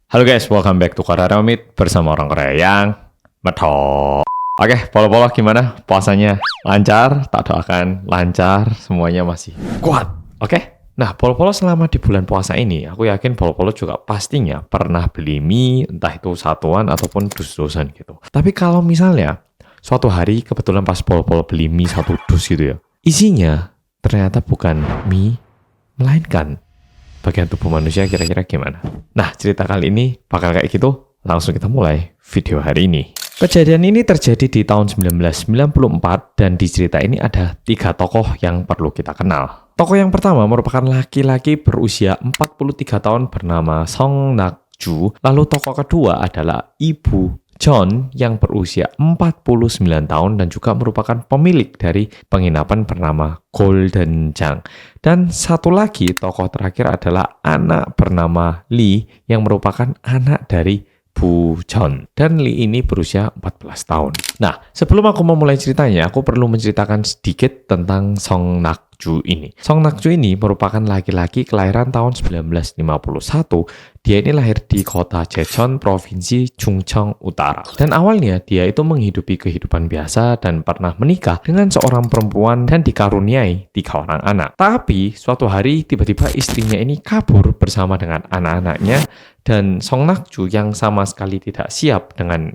Halo guys, welcome back to Korea Remit bersama orang Korea yang medok. Oke, polo-polo gimana? Puasanya lancar? Tak doakan lancar, semuanya masih kuat. Oke? Nah, polo-polo selama di bulan puasa ini, aku yakin polo-polo juga pastinya pernah beli mie, entah itu satuan ataupun dus-dusan gitu. Tapi kalau misalnya suatu hari kebetulan pas polo-polo beli mie satu dus gitu ya, isinya ternyata bukan mie, melainkan bagian tubuh manusia, kira-kira gimana? Nah, cerita kali ini bakal kayak gitu. Langsung kita mulai video hari ini. Kejadian ini terjadi di tahun 1994 dan di cerita ini ada 3 tokoh yang perlu kita kenal. Tokoh yang pertama merupakan laki-laki berusia 43 tahun bernama Song Nak-ju. Lalu tokoh kedua adalah Ibu John yang berusia 49 tahun dan juga merupakan pemilik dari penginapan bernama Golden Jang. Dan satu lagi tokoh terakhir adalah anak bernama Lee yang merupakan anak dari Bu John. Dan Lee ini berusia 14 tahun. Nah, sebelum aku memulai ceritanya, aku perlu menceritakan sedikit tentang Song Nak-ju ini. Song Nak-ju ini merupakan laki-laki kelahiran tahun 1951. Dia ini lahir di kota Jecheon, provinsi Chungcheong Utara. Dan awalnya dia itu menghidupi kehidupan biasa dan pernah menikah dengan seorang perempuan dan dikaruniai 3 orang anak. Tapi suatu hari tiba-tiba istrinya ini kabur bersama dengan anak-anaknya dan Song Nak-ju yang sama sekali tidak siap dengan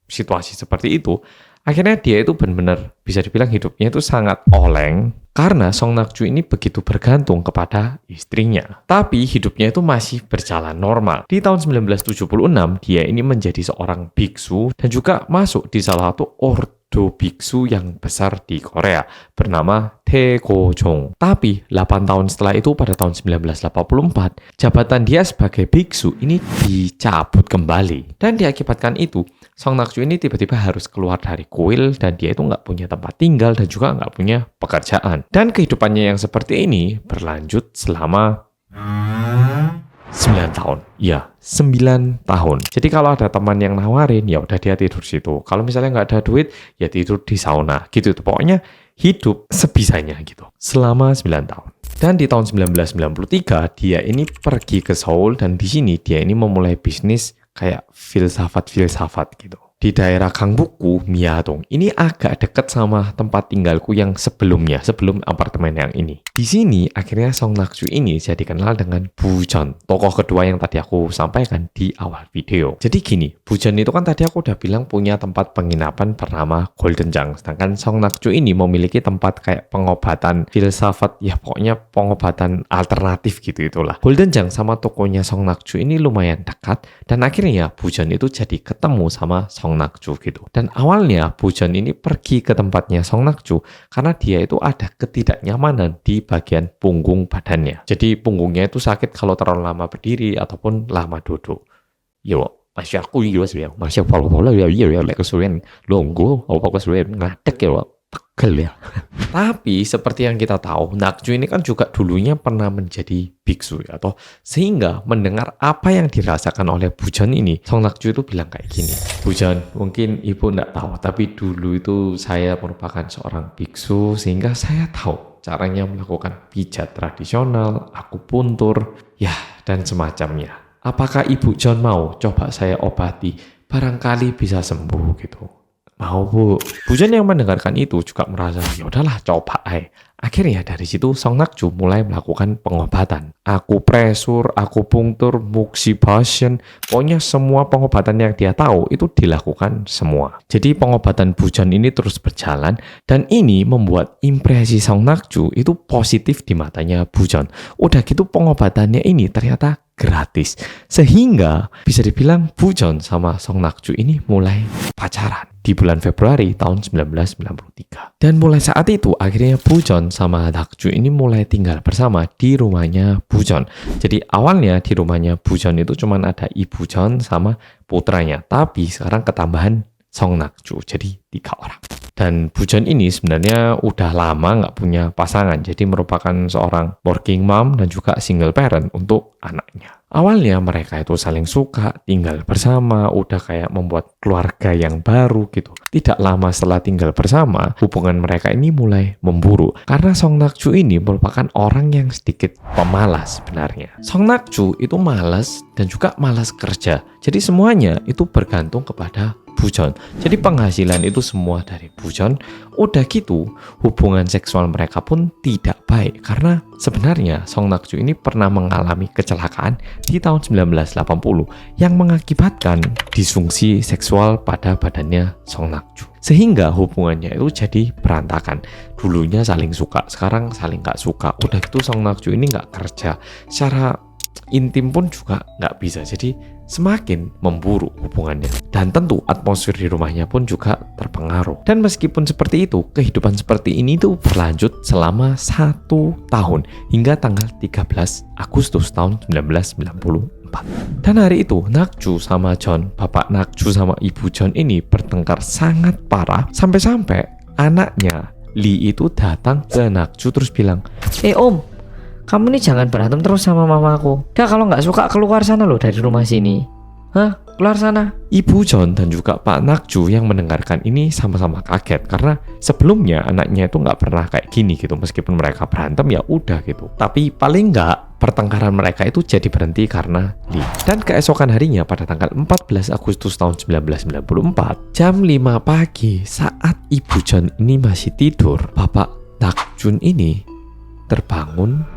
situasi seperti itu, akhirnya dia itu benar-benar bisa dibilang hidupnya itu sangat oleng karena Song Nak-ju ini begitu bergantung kepada istrinya. Tapi hidupnya itu masih berjalan normal. Di tahun 1976 dia ini menjadi seorang biksu dan juga masuk di salah satu ordo biksu yang besar di Korea bernama Taegojong. Tapi 8 tahun setelah itu pada tahun 1984 jabatan dia sebagai biksu ini dicabut kembali dan diakibatkan itu Song Nak-ju ini tiba-tiba harus keluar dari kuil dan dia itu nggak punya tempat tinggal dan juga nggak punya pekerjaan. Dan kehidupannya yang seperti ini berlanjut selama 9 tahun. Ya, 9 tahun. Jadi kalau ada teman yang nawarin, ya udah dia tidur situ. Kalau misalnya nggak ada duit, ya tidur di sauna. Gitu tuh. Pokoknya hidup sebisanya gitu. Selama 9 tahun. Dan di tahun 1993, dia ini pergi ke Seoul dan di sini dia ini memulai bisnis kayak filsafat-filsafat gitu. Di daerah Gangbuk-gu, Myeong. Ini agak dekat sama tempat tinggalku yang sebelumnya, sebelum apartemen yang ini. Di sini, akhirnya Song Nak-ju ini jadi kenal dengan Bu John, tokoh kedua yang tadi aku sampaikan di awal video. Jadi gini, Bu John itu kan tadi aku udah bilang punya tempat penginapan bernama Golden Jang. Sedangkan Song Nak-ju ini memiliki tempat kayak pengobatan filsafat, ya pokoknya pengobatan alternatif gitu itulah. Golden Jang sama tokonya Song Nak-ju ini lumayan dekat, dan akhirnya Bu John itu jadi ketemu sama Song Nak-ju gitu. Dan awalnya Bu John ini pergi ke tempatnya Song Nak-ju karena dia itu ada ketidaknyamanan di bagian punggung badannya. Jadi punggungnya itu sakit kalau terlalu lama berdiri ataupun lama duduk. Yo, masih aku juga sih ya. Masih pola-pola ya lek kesuwen longgo, apa kesuwen ngadek ya. Pegel ya. Tapi seperti yang kita tahu, Nak-ju ini kan juga dulunya pernah menjadi biksu ya, atau sehingga mendengar apa yang dirasakan oleh Bu John ini, Song Nak-ju itu bilang kayak gini, Bu John, mungkin ibu enggak tahu, tapi dulu itu saya merupakan seorang biksu sehingga saya tahu caranya melakukan pijat tradisional, akupuntur, ya dan semacamnya. Apakah Ibu John mau coba saya obati? Barangkali bisa sembuh gitu. Mau Bu. Bu John yang mendengarkan itu juga merasa, ya udahlah coba aja. Akhirnya dari situ Song Nak-ju mulai melakukan pengobatan. Akupresur, akupunktur, moxibustion, pokoknya semua pengobatan yang dia tahu itu dilakukan semua. Jadi pengobatan Bu John ini terus berjalan dan ini membuat impresi Song Nak-ju itu positif di matanya Bu John. Udah gitu pengobatannya ini ternyata gratis. Sehingga bisa dibilang Bu John sama Song Nak-ju ini mulai pacaran di bulan Februari tahun 1993. Dan mulai saat itu akhirnya Bu John sama Nak-ju ini mulai tinggal bersama di rumahnya Bu John. Jadi awalnya di rumahnya Bu John itu cuma ada Ibu John sama putranya. Tapi sekarang ketambahan Song Nakju. Jadi 3 orang. Dan Bujeon ini sebenarnya udah lama nggak punya pasangan, jadi merupakan seorang working mom dan juga single parent untuk anaknya. Awalnya mereka itu saling suka, tinggal bersama, udah kayak membuat keluarga yang baru gitu. Tidak lama setelah tinggal bersama, hubungan mereka ini mulai memburuk. Karena Song Nakju ini merupakan orang yang sedikit pemalas sebenarnya. Song Nakju itu malas dan juga malas kerja. Jadi semuanya itu bergantung kepada Bujeon. Jadi penghasilan itu semua dari Bujeon. Udah gitu, hubungan seksual mereka pun tidak baik. Karena sebenarnya Song Nakju ini pernah mengalami kecelakaan di tahun 1980 yang mengakibatkan disfungsi seksual pada badannya Song Nakju. Sehingga hubungannya itu jadi berantakan. Dulunya saling suka, sekarang saling gak suka. Udah gitu Song Nakju ini gak kerja. Secara intim pun juga nggak bisa, jadi semakin memburuk hubungannya. Dan tentu atmosfer di rumahnya pun juga terpengaruh. Dan meskipun seperti itu, kehidupan seperti ini tuh berlanjut selama 1 tahun hingga tanggal 13 Agustus tahun 1994. Dan hari itu Nakju sama John, bapak Nakju sama ibu John ini bertengkar sangat parah sampai-sampai anaknya Lee itu datang ke Nakju terus bilang, Om, kamu nih jangan berantem terus sama mamaku. Dah kalau nggak suka keluar sana loh dari rumah sini. Hah? Keluar sana. Ibu John dan juga Pak Nakju yang mendengarkan ini sama-sama kaget karena sebelumnya anaknya itu nggak pernah kayak gini gitu. Meskipun mereka berantem ya udah gitu. Tapi paling nggak pertengkaran mereka itu jadi berhenti karena Lee. Dan keesokan harinya pada tanggal 14 Agustus tahun 1994 jam 5 pagi saat Ibu John ini masih tidur, Bapak Nakjun ini terbangun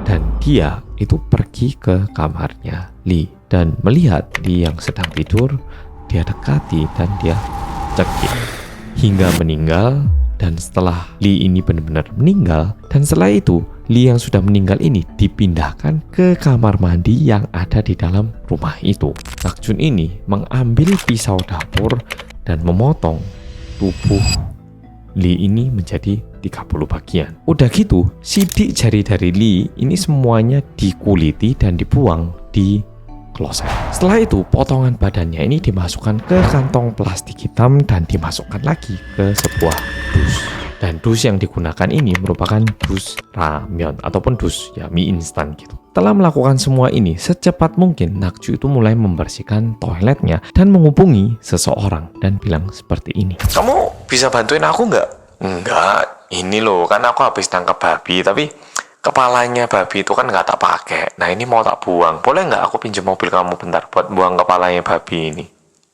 dan dia itu pergi ke kamarnya Lee dan melihat Lee yang sedang tidur, dia dekati dan dia cekik hingga meninggal. Dan setelah Lee ini benar-benar meninggal, dan setelah itu Lee yang sudah meninggal ini dipindahkan ke kamar mandi yang ada di dalam rumah itu. Nakjun ini mengambil pisau dapur dan memotong tubuh Lee ini menjadi 30 bagian. Udah gitu, sidik jari dari Lee ini semuanya dikuliti dan dibuang di kloset. Setelah itu, potongan badannya ini dimasukkan ke kantong plastik hitam dan dimasukkan lagi ke sebuah dus. Dan dus yang digunakan ini merupakan dus ramyeon ataupun dus ya mie instan gitu. Setelah melakukan semua ini, secepat mungkin Nakju itu mulai membersihkan toiletnya dan menghubungi seseorang dan bilang seperti ini. Kamu bisa bantuin aku nggak? Enggak, ini loh kan aku habis tangkap babi, tapi kepalanya babi itu kan nggak tak pakai. Nah ini mau tak buang, boleh nggak aku pinjam mobil kamu bentar buat buang kepalanya babi ini?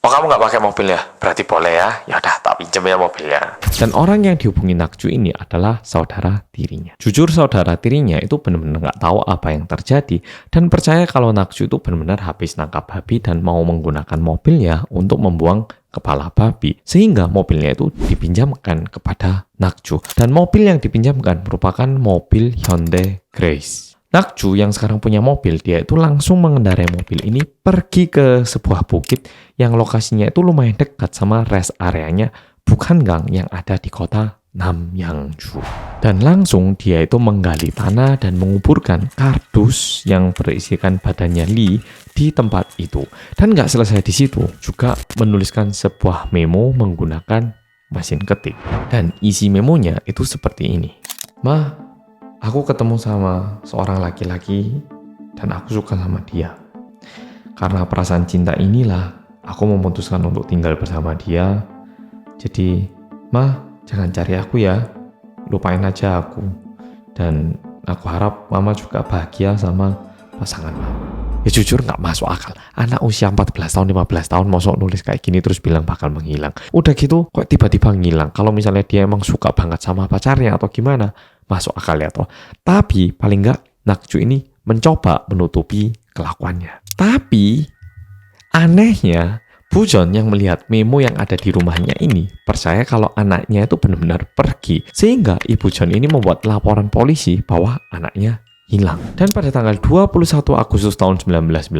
Oh kamu nggak pakai mobilnya? Berarti boleh ya? Ya udah tak pinjam ya mobilnya. Dan orang yang dihubungi Nakju ini adalah saudara tirinya. Jujur saudara tirinya itu benar-benar nggak tahu apa yang terjadi dan percaya kalau Nakju itu benar-benar habis nangkap babi dan mau menggunakan mobilnya untuk membuang kepala babi, sehingga mobilnya itu dipinjamkan kepada Nakju. Dan mobil yang dipinjamkan merupakan mobil Hyundai Grace. Nakju yang sekarang punya mobil, dia itu langsung mengendarai mobil ini pergi ke sebuah bukit yang lokasinya itu lumayan dekat sama rest areanya Bukhangang yang ada di kota Namyangju. Dan langsung dia itu menggali tanah dan menguburkan kardus yang berisikan badannya Lee di tempat itu. Dan nggak selesai di situ, juga menuliskan sebuah memo menggunakan mesin ketik. Dan isi memonya itu seperti ini. Ma, aku ketemu sama seorang laki-laki dan aku suka sama dia. Karena perasaan cinta inilah aku memutuskan untuk tinggal bersama dia. Jadi, Ma, jangan cari aku ya, lupain aja aku. Dan aku harap Mama juga bahagia sama pasangan Mama. Ya jujur nggak masuk akal. Anak usia 14 tahun, 15 tahun mosok nulis kayak gini terus bilang bakal menghilang. Udah gitu kok tiba-tiba ngilang. Kalau misalnya dia emang suka banget sama pacarnya atau gimana, masuk akal ya toh. Tapi paling nggak Nakju ini mencoba menutupi kelakuannya. Tapi anehnya Bujeon yang melihat memo yang ada di rumahnya ini percaya kalau anaknya itu benar-benar pergi. Sehingga Ibu John ini membuat laporan polisi bahwa anaknya hilang. Dan pada tanggal 21 Agustus tahun 1994,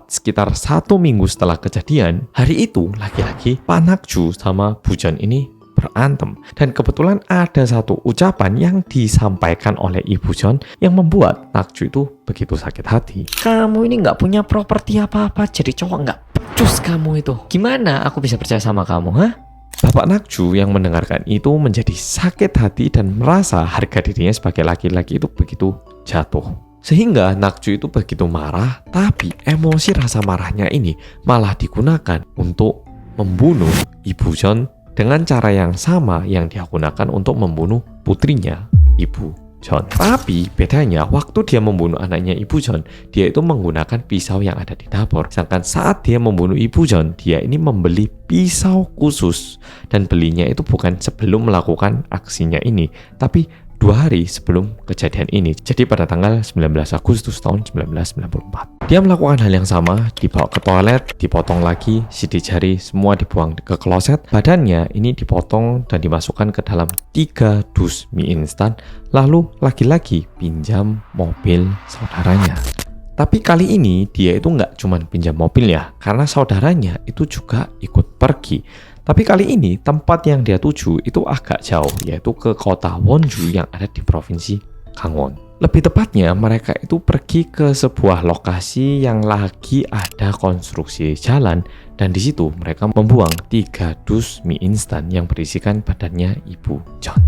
sekitar 1 minggu setelah kejadian, hari itu lagi-lagi Pak Nakju sama Bujeon ini berantem. Dan kebetulan ada satu ucapan yang disampaikan oleh Ibu John yang membuat Nakju itu begitu sakit hati. Kamu ini nggak punya properti apa-apa, jadi cowok nggak Cus kamu itu. Gimana aku bisa percaya sama kamu, hah? Bapak Nakju yang mendengarkan itu menjadi sakit hati dan merasa harga dirinya sebagai laki-laki itu begitu jatuh. Sehingga Nakju itu begitu marah, tapi emosi rasa marahnya ini malah digunakan untuk membunuh Ibu Jeon dengan cara yang sama yang dia gunakan untuk membunuh putrinya, Ibu Jeon. Tapi bedanya waktu dia membunuh anaknya Ibu Jeon, dia itu menggunakan pisau yang ada di dapur. Sedangkan saat dia membunuh Ibu Jeon, dia ini membeli pisau khusus. Dan belinya itu bukan sebelum melakukan aksinya ini, tapi 2 hari sebelum kejadian ini. Jadi pada tanggal 19 Agustus tahun 1994. Dia melakukan hal yang sama, dibawa ke toilet, dipotong lagi, sidik jari, semua dibuang ke kloset. Badannya ini dipotong dan dimasukkan ke dalam 3 dus mie instan. Lalu lagi-lagi pinjam mobil saudaranya. Tapi kali ini dia itu nggak cuma pinjam mobilnya, karena saudaranya itu juga ikut pergi. Tapi kali ini tempat yang dia tuju itu agak jauh, yaitu ke kota Wonju yang ada di provinsi Gangwon. Lebih tepatnya mereka itu pergi ke sebuah lokasi yang lagi ada konstruksi jalan, dan di situ mereka membuang 3 dus mie instan yang berisikan badannya Ibu Jeon.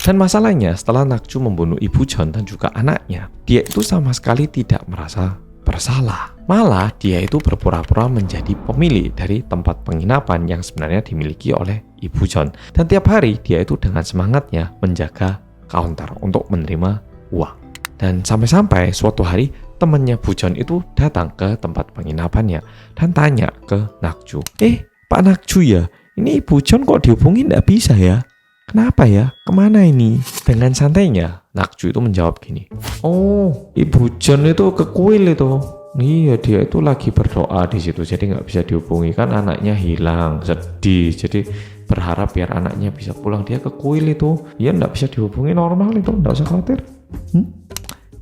Dan masalahnya setelah Nakju membunuh Ibu Jeon dan juga anaknya, dia itu sama sekali tidak merasa bersalah. Malah dia itu berpura-pura menjadi pemilik dari tempat penginapan yang sebenarnya dimiliki oleh Ibu Jeon. Dan tiap hari dia itu dengan semangatnya menjaga counter untuk menerima uang. Dan sampai-sampai suatu hari temannya Bu Jeon itu datang ke tempat penginapannya dan tanya ke Nakju, Pak Nakju ya, ini Ibu Jeon kok dihubungi nggak bisa ya? Kenapa ya? Kemana ini? Dengan santainya, Nakju itu menjawab gini, oh, Ibu Jeon itu ke kuil itu. Iya, dia itu lagi berdoa di situ, jadi nggak bisa dihubungi. Kan anaknya hilang, sedih, jadi berharap biar anaknya bisa pulang. Dia ke kuil itu, ya nggak bisa dihubungi normal itu, nggak usah khawatir.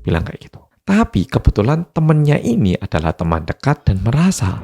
Bilang kayak gitu. Tapi kebetulan temennya ini adalah teman dekat dan merasa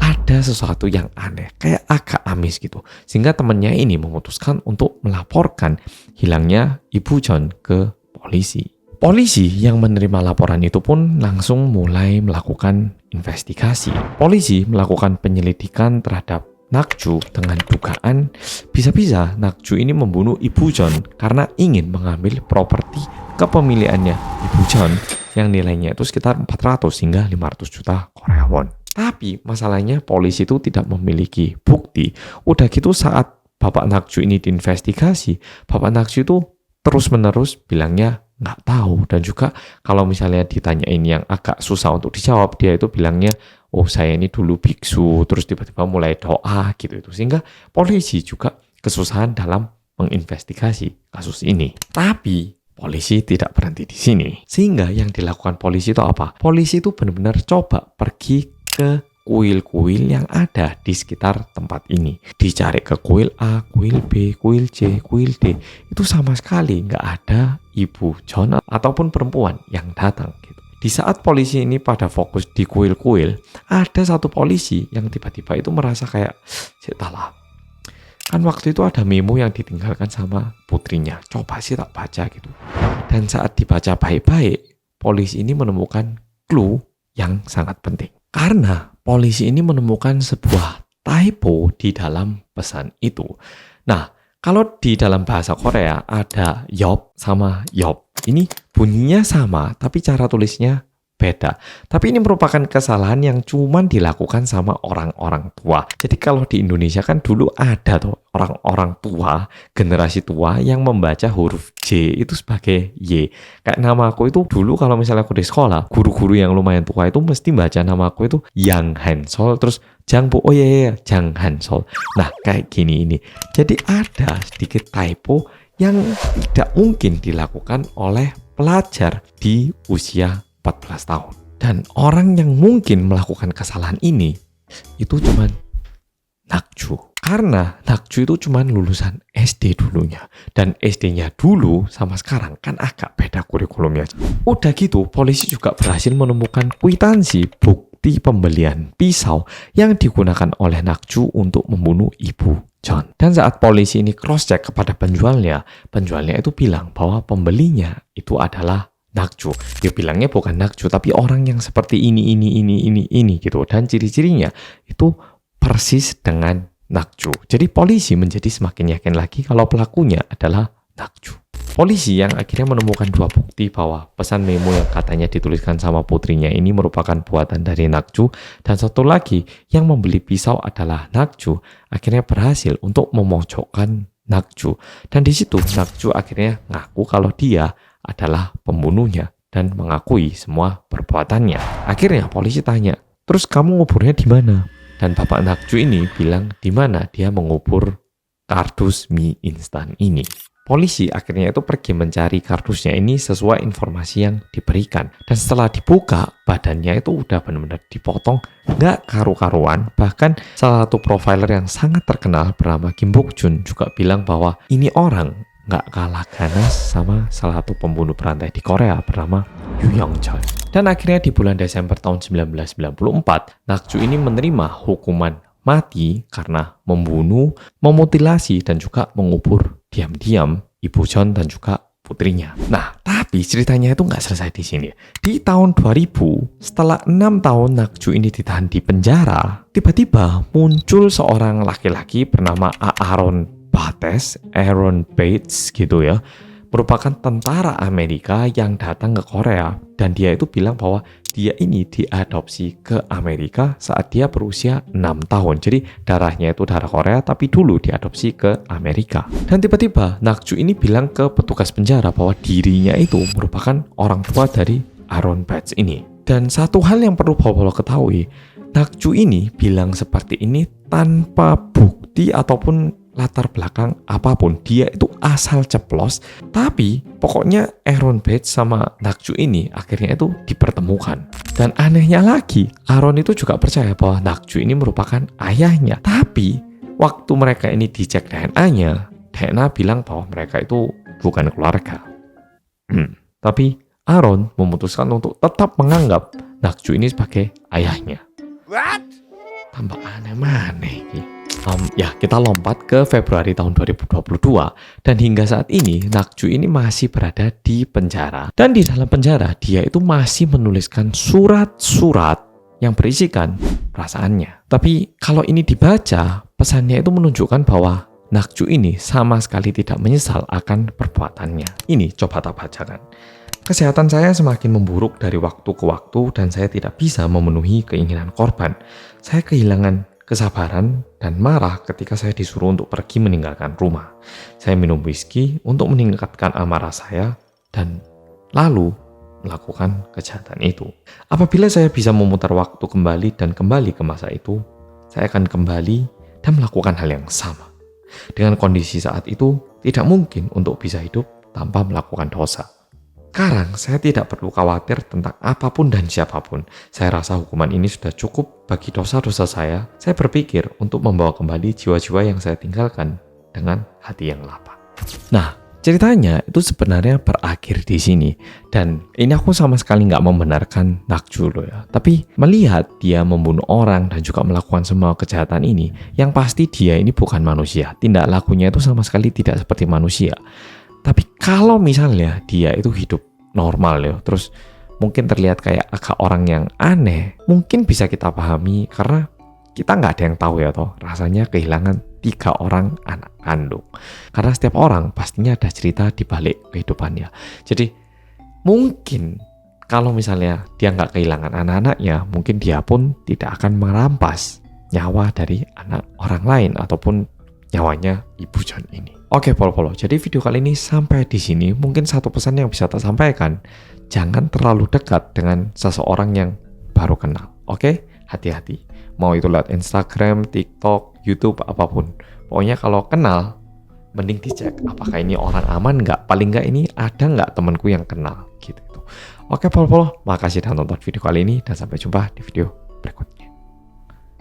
ada sesuatu yang aneh, kayak agak amis gitu. Sehingga temannya ini memutuskan untuk melaporkan hilangnya Ibu Jeon ke polisi. Polisi yang menerima laporan itu pun langsung mulai melakukan investigasi. Polisi melakukan penyelidikan terhadap Nakju dengan dugaan bisa-bisa Nakju ini membunuh Ibu Jeon karena ingin mengambil properti kepemilikannya Ibu Jeon yang nilainya itu sekitar 400 hingga 500 juta Korea won. Tapi masalahnya polisi itu tidak memiliki bukti. Udah gitu saat Bapak Nakju ini diinvestigasi, Bapak Nakju itu terus-menerus bilangnya nggak tahu. Dan juga kalau misalnya ditanyain yang agak susah untuk dijawab, dia itu bilangnya, oh saya ini dulu biksu, terus tiba-tiba mulai doa gitu itu. Sehingga polisi juga kesusahan dalam menginvestigasi kasus ini. Tapi polisi tidak berhenti di sini. Sehingga yang dilakukan polisi itu apa? Polisi itu benar-benar coba pergi ke kuil-kuil yang ada di sekitar tempat ini. Dicari ke kuil A, kuil B, kuil C, kuil D. Itu sama sekali nggak ada Ibu Jeon ataupun perempuan yang datang gitu. Di saat polisi ini pada fokus di kuil-kuil, ada satu polisi yang tiba-tiba itu merasa kayak, "Cetalah, kan waktu itu ada memo yang ditinggalkan sama putrinya. Coba sih tak baca gitu." Dan saat dibaca baik-baik, polisi ini menemukan clue yang sangat penting. Karena polisi ini menemukan sebuah typo di dalam pesan itu. Nah, kalau di dalam bahasa Korea ada yop sama yop. Ini bunyinya sama, tapi cara tulisnya beda. Tapi ini merupakan kesalahan yang cuman dilakukan sama orang-orang tua. Jadi kalau di Indonesia kan dulu ada tuh orang-orang tua, generasi tua yang membaca huruf J itu sebagai Y. Kayak nama aku itu dulu kalau misalnya aku di sekolah, guru-guru yang lumayan tua itu mesti baca nama aku itu Yang Hansol, terus Jang Bu, oh iya, Jang Hansol. Nah kayak gini ini. Jadi ada sedikit typo yang tidak mungkin dilakukan oleh pelajar di usia 14 tahun. Dan orang yang mungkin melakukan kesalahan ini itu cuman Nakju. Karena Nakju itu cuman lulusan SD dulunya. Dan SD-nya dulu sama sekarang kan agak beda kurikulumnya. Udah gitu, polisi juga berhasil menemukan kwitansi bukti pembelian pisau yang digunakan oleh Nakju untuk membunuh Ibu Jeon. Dan saat polisi ini cross-check kepada penjualnya itu bilang bahwa pembelinya itu adalah Nakju. Dia bilangnya bukan Nakju, tapi orang yang seperti ini gitu. Dan ciri-cirinya itu persis dengan Nakju. Jadi polisi menjadi semakin yakin lagi kalau pelakunya adalah Nakju. Polisi yang akhirnya menemukan 2 bukti bahwa pesan memo yang katanya dituliskan sama putrinya ini merupakan buatan dari Nakju, dan satu lagi yang membeli pisau adalah Nakju, akhirnya berhasil untuk memojokkan Nakju. Dan di situ Nakju akhirnya ngaku kalau dia adalah pembunuhnya dan mengakui semua perbuatannya. Akhirnya polisi tanya, "Terus kamu nguburnya di mana?" Dan bapak Nakju ini bilang di mana dia mengubur kardus mie instan ini. Polisi akhirnya itu pergi mencari kardusnya ini sesuai informasi yang diberikan. Dan setelah dibuka, badannya itu udah benar-benar dipotong, nggak karu-karuan. Bahkan salah satu profiler yang sangat terkenal bernama Kim Bok Jun juga bilang bahwa ini orang nggak kalah ganas sama salah satu pembunuh berantai di Korea bernama Yu Yong Chol. Dan akhirnya di bulan Desember tahun 1994, Nakju ini menerima hukuman mati karena membunuh, memutilasi, dan juga mengubur diam-diam Ibu John dan juga putrinya. Nah, tapi ceritanya itu nggak selesai di sini. Di tahun 2000, setelah 6 tahun Nakju ini ditahan di penjara, tiba-tiba muncul seorang laki-laki bernama Aaron Bates gitu ya, merupakan tentara Amerika yang datang ke Korea, dan dia itu bilang bahwa dia ini diadopsi ke Amerika saat dia berusia 6 tahun. Jadi darahnya itu darah Korea tapi dulu diadopsi ke Amerika. Dan tiba-tiba Nakju ini bilang ke petugas penjara bahwa dirinya itu merupakan orang tua dari Aaron Bates ini. Dan satu hal yang perlu Polo ketahui, Nakju ini bilang seperti ini tanpa bukti ataupun latar belakang apapun. Dia itu asal ceplos, tapi pokoknya Aaron Bates sama Nakju ini akhirnya itu dipertemukan. Dan anehnya lagi, Aaron itu juga percaya bahwa Nakju ini merupakan ayahnya. Tapi waktu mereka ini dicek DNA-nya, DNA bilang bahwa mereka itu bukan keluarga. Tapi Aaron memutuskan untuk tetap menganggap Nakju ini sebagai ayahnya. What? Tambah aneh-aneh ini. Ya, kita lompat ke Februari tahun 2022, dan hingga saat ini Nakju ini masih berada di penjara. Dan di dalam penjara dia itu masih menuliskan surat-surat yang berisikan perasaannya. Tapi kalau ini dibaca, pesannya itu menunjukkan bahwa Nakju ini sama sekali tidak menyesal akan perbuatannya. Ini coba tak bacakan. Kesehatan saya semakin memburuk dari waktu ke waktu dan saya tidak bisa memenuhi keinginan korban. Saya kehilangan kesabaran dan marah ketika saya disuruh untuk pergi meninggalkan rumah. Saya minum whisky untuk meningkatkan amarah saya dan lalu melakukan kejahatan itu. Apabila saya bisa memutar waktu kembali dan kembali ke masa itu, saya akan kembali dan melakukan hal yang sama. Dengan kondisi saat itu, tidak mungkin untuk bisa hidup tanpa melakukan dosa. Sekarang saya tidak perlu khawatir tentang apapun dan siapapun. Saya rasa hukuman ini sudah cukup bagi dosa-dosa saya. Saya berpikir untuk membawa kembali jiwa-jiwa yang saya tinggalkan dengan hati yang lapang. Nah, ceritanya itu sebenarnya berakhir di sini. Dan ini aku sama sekali nggak membenarkan Nakju loh ya. Tapi melihat dia membunuh orang dan juga melakukan semua kejahatan ini, yang pasti dia ini bukan manusia. Tindak lakunya itu sama sekali tidak seperti manusia. Tapi kalau misalnya dia itu hidup normal ya, terus mungkin terlihat kayak agak orang yang aneh, mungkin bisa kita pahami karena kita nggak ada yang tahu ya toh rasanya kehilangan 3 orang anak kandung. Karena setiap orang pastinya ada cerita di balik kehidupannya. Jadi mungkin kalau misalnya dia nggak kehilangan anak-anaknya, mungkin dia pun tidak akan merampas nyawa dari anak orang lain ataupun nyawanya Ibu John ini. Oke, Polo. Jadi video kali ini sampai di sini. Mungkin satu pesan yang bisa saya sampaikan, jangan terlalu dekat dengan seseorang yang baru kenal. Oke, hati-hati. Mau itu lewat Instagram, TikTok, YouTube, apapun. Pokoknya kalau kenal, mending dicek apakah ini orang aman nggak. Paling nggak ini ada nggak temanku yang kenal gitu. Oke, Polo. Makasih sudah nonton video kali ini dan sampai jumpa di video berikutnya.